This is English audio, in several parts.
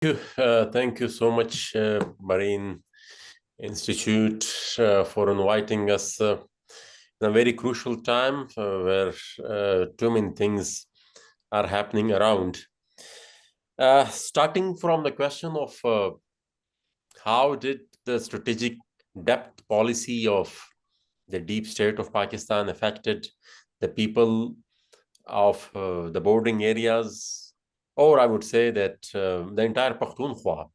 Thank you so much, Marine Institute, for inviting us in a very crucial time where too many things are happening around. Starting from the question of how did the strategic depth policy of the deep state of Pakistan affected the people of the bordering areas, or I would say that the entire Pakhtunkhwa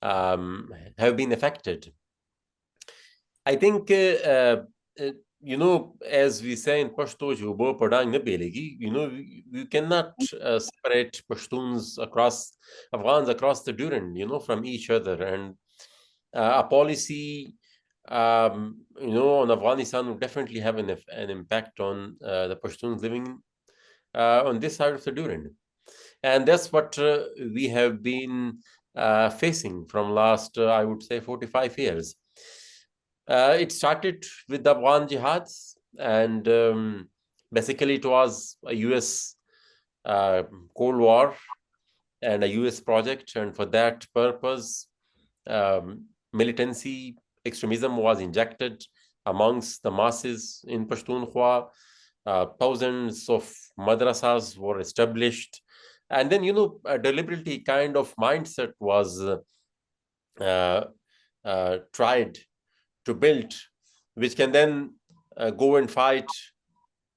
have been affected. I think, as we say in Pashto, "Jubo Padang na belegi," you cannot separate Pashtuns across Afghans across the Durand, from each other. And a policy, on Afghanistan would definitely have an impact on the Pashtuns living on this side of the Durand. And that's what we have been facing from last, I would say, 45 years. It started with the Afghan jihads, and basically it was a US Cold War and a US project, and for that purpose, militancy extremism was injected amongst the masses in Pashtunkhwa. Thousands of madrasas were established, and then a deliberately kind of mindset was tried to build, which can then go and fight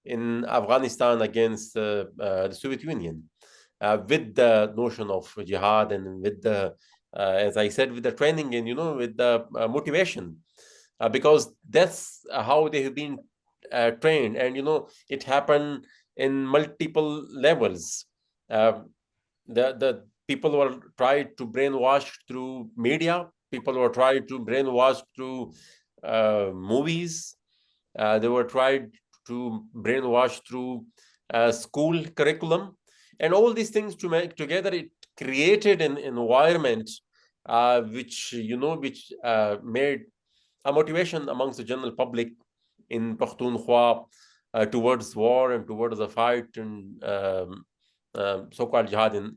in Afghanistan against the Soviet Union, with the notion of jihad and with the, as I said, with the training and with the motivation, because that's how they have been trained, and it happened in multiple levels. The people were tried to brainwash through media. People were tried to brainwash through movies. They were tried to brainwash through school curriculum, and all these things to make together, it created an environment which made a motivation amongst the general public in Pakhtunkhwa towards war and towards the fight and so-called jihad in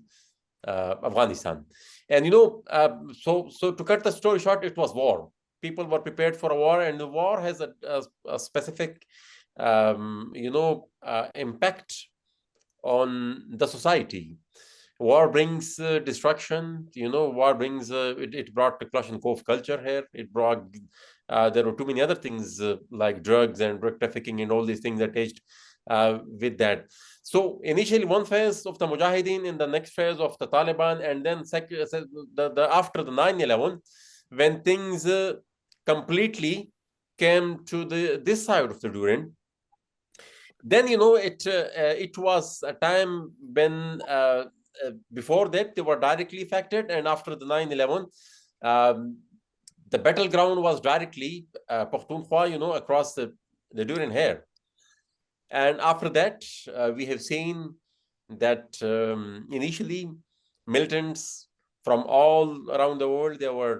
Afghanistan. And so to cut the story short, it was war. People were prepared for a war, and the war has a specific impact on the society. War brings destruction. War brings it brought the Kalashnikov culture here. It brought there were too many other things like drugs and drug trafficking and all these things attached with that. So initially one phase of the Mujahideen, in the next phase of the Taliban, and then after the 9/11, when things completely came to this side of the Durand, then it was a time when before that they were directly affected, and after the 9/11, the battleground was directly Pakhtunkhwa, across the Durand here. And after that, we have seen that initially militants from all around the world, they were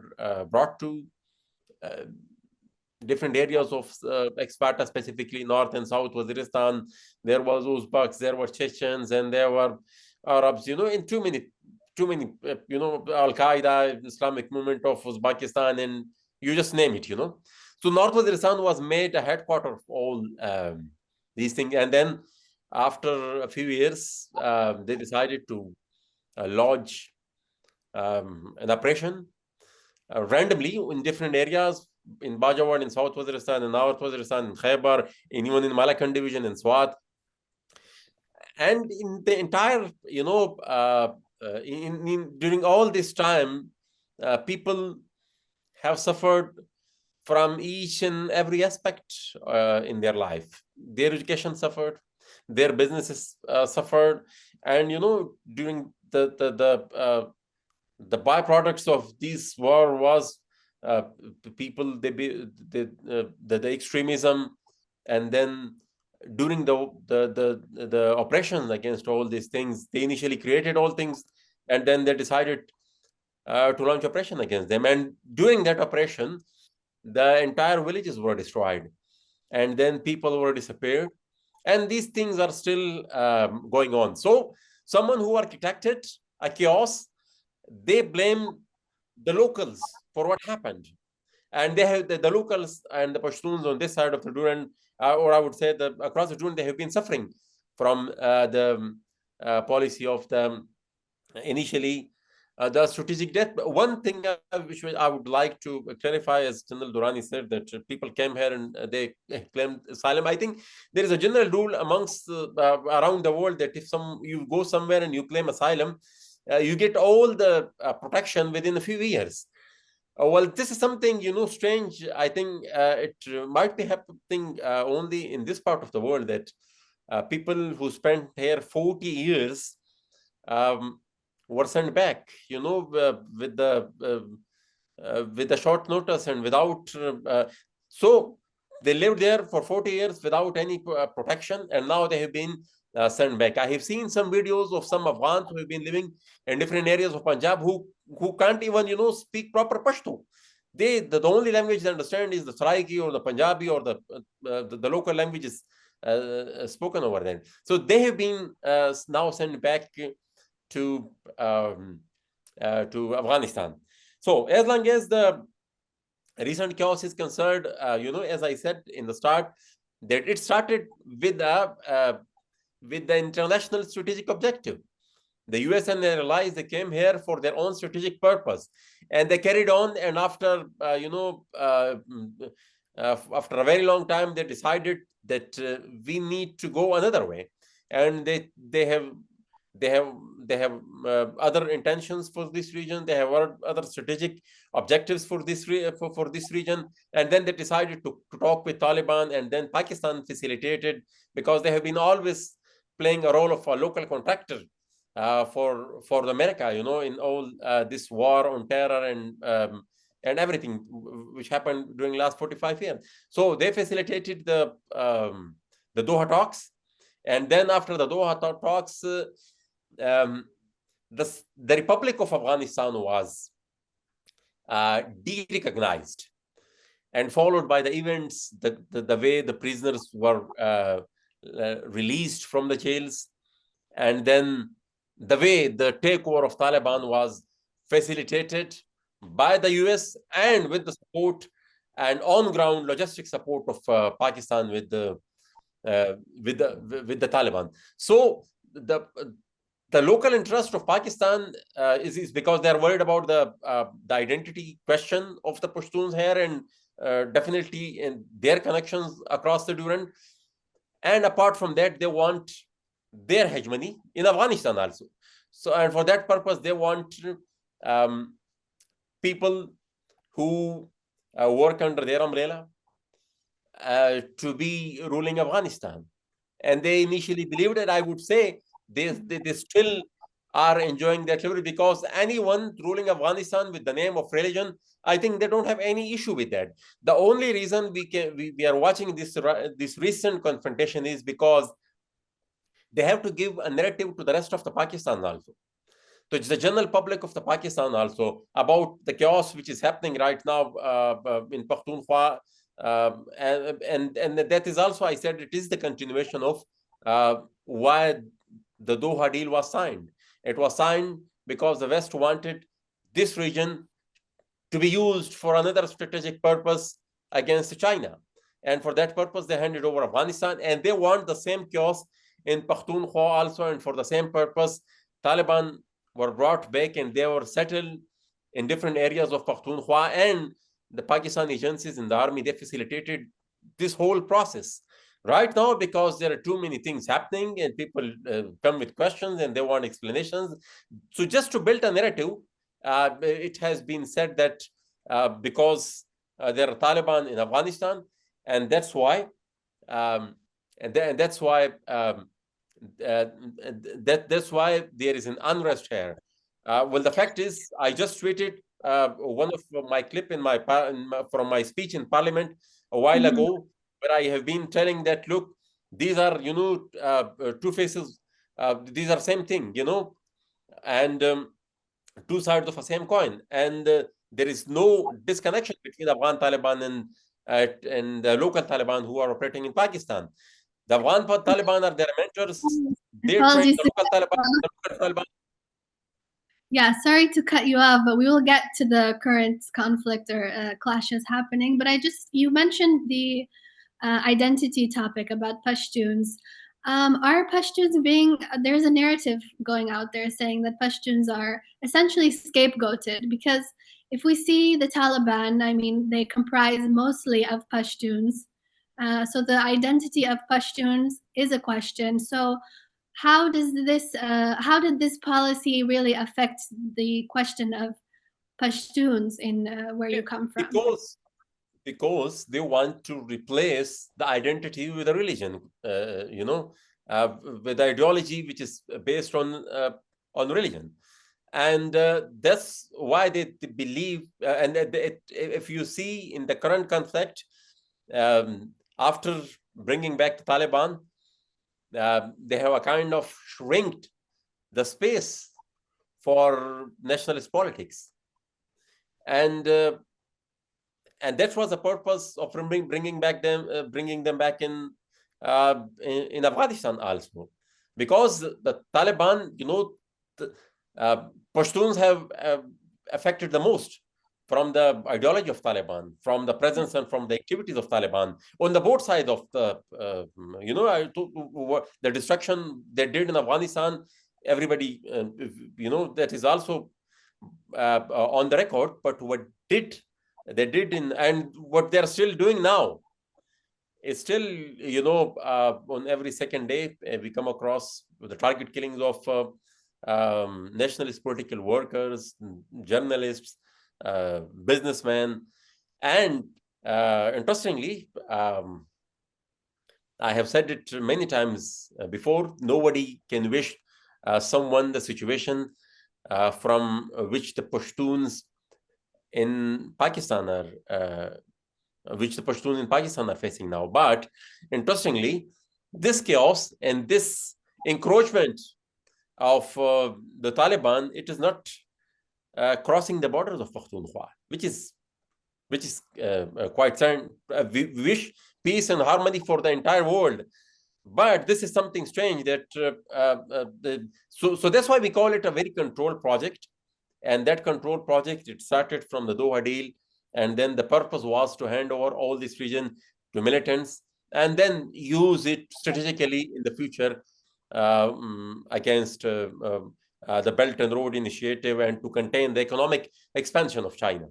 brought to different areas of Exparta, specifically North and South Waziristan. There was Uzbeks, there were Chechens, and there were Arabs, in too many, Al-Qaeda, Islamic movement of Uzbekistan, and you just name it, So North Waziristan was made a headquarter of all these things. And then after a few years, they decided to lodge an operation randomly in different areas, in Bajawad, in South Waziristan, in North Waziristan, in Khyber, even in Malakand division, in Swat. And in the entire, during all this time, people have suffered from each and every aspect in their life. Their education suffered, their businesses suffered, and during the byproducts of this war was people, the extremism, and then during the oppression against all these things, they initially created all things, and then they decided to launch oppression against them. And during that oppression, the entire villages were destroyed, and then people were disappeared, and these things are still going on. So someone who architected a chaos they blame the locals for what happened. And they have the locals and the Pashtuns on this side of the Durand, or I would say across the Durand, they have been suffering from the policy of the initially the strategic death. But one thing which I would like to clarify, as General Durrani said, that people came here and they claimed asylum. I think there is a general rule amongst around the world that if you go somewhere and you claim asylum, you get all the protection within a few years. Well, this is something, strange. I think it might be happening only in this part of the world, that people who spent here 40 years um, were sent back, with the short notice and without. So they lived there for 40 years without any protection, and now they have been sent back. I have seen some videos of some Afghans who have been living in different areas of Punjab who can't even, speak proper Pashto. The only language they understand is the Saraiki or the Punjabi or the local languages spoken over there. So they have been now sent back to Afghanistan. So as long as the recent chaos is concerned, as I said in the start, that it started with the international strategic objective. The US and their allies, they came here for their own strategic purpose, and they carried on. And after after a very long time, they decided that we need to go another way, and they have other intentions for this region. They have other strategic objectives for this for this region. And then they decided to talk with Taliban, and then Pakistan facilitated, because they have been always playing a role of a local contractor for America, in all this war on terror and everything which happened during the last 45 years. So they facilitated the Doha talks, and then after the Doha talks, the Republic of Afghanistan was de-recognized, and followed by the events, the way the prisoners were released from the jails, and then the way the takeover of Taliban was facilitated by the US, and with the support and on-ground logistic support of Pakistan with the Taliban. So the local interest of Pakistan is because they're worried about the identity question of the Pashtuns here, and definitely in their connections across the Durand. And apart from that, they want their hegemony in Afghanistan also. So, and for that purpose, they want people who work under their umbrella to be ruling Afghanistan. And they initially believed it. I would say they still are enjoying that liberty, because anyone ruling Afghanistan with the name of religion, I think they don't have any issue with that. The only reason we are watching this recent confrontation is because they have to give a narrative to the rest of the Pakistan also, to the general public of the Pakistan also, about the chaos which is happening right now in Pakhtunkhwa. And that is also, I said, it is the continuation of why the Doha deal was signed. It was signed because the West wanted this region to be used for another strategic purpose against China. And for that purpose, they handed over Afghanistan, and they want the same chaos in Pakhtunkhwa also. And for the same purpose, Taliban were brought back, and they were settled in different areas of Pakhtunkhwa, and the Pakistan agencies in the army, they facilitated this whole process. Right now, because there are too many things happening, and people come with questions and they want explanations. So just to build a narrative, it has been said that because there are Taliban in Afghanistan, and that's why that's why there is an unrest here. Well, the fact is, I just tweeted one of my clip from my speech in Parliament a while ago, where I have been telling that, look, these are two faces. These are same thing, and two sides of the same coin. And there is no disconnection between Afghan Taliban and the local Taliban who are operating in Pakistan. The Afghan Taliban are their mentors. They train the local Taliban. Yeah, sorry to cut you off, but we will get to the current conflict or clashes happening. But you mentioned the identity topic about Pashtuns. Are Pashtuns there's a narrative going out there saying that Pashtuns are essentially scapegoated because if we see the Taliban, I mean, they comprise mostly of Pashtuns. So the identity of Pashtuns is a question. So how did this policy really affect the question of Pashtuns in where you come from? Because they want to replace the identity with a religion, with ideology which is based on religion, and that's why they believe. If you see in the current conflict, after bringing back the Taliban, they have a kind of shrinked the space for nationalist politics, and that was the purpose of bringing them back in Afghanistan also, because the Taliban, Pashtuns have affected the most from the ideology of Taliban, from the presence and from the activities of Taliban on the both sides of the, the destruction they did in Afghanistan. Everybody, that is also on the record. But what they did and what they're still doing now is still, on every second day, we come across the target killings of nationalist political workers, journalists, businessmen. And interestingly, I have said it many times before, nobody can wish someone the situation from which the Pashtuns in Pakistan are facing now. But interestingly, this chaos and this encroachment of the Taliban, it is not crossing the borders of Pakhtunkhwa, which is quite certain. We wish peace and harmony for the entire world, but this is something strange that so that's why we call it a very controlled project. And that control project, it started from the Doha deal, and then the purpose was to hand over all this region to militants and then use it strategically in the future against the Belt and Road Initiative and to contain the economic expansion of China.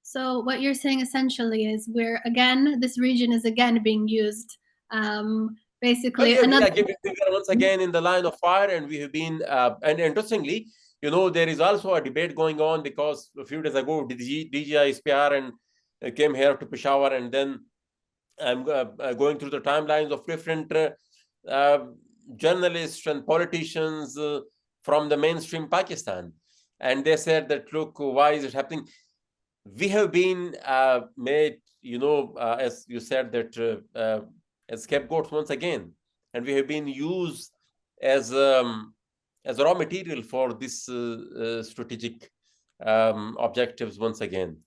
So what you're saying essentially is this region is again being used. Basically, once again in the line of fire, and we have been. And interestingly, there is also a debate going on because a few days ago, DGI SPR and came here to Peshawar, and then I'm going through the timelines of different journalists and politicians from the mainstream Pakistan, and they said that, look, why is it happening? We have been made, as you said, that as scapegoats once again, and we have been used as a raw material for this strategic objectives once again.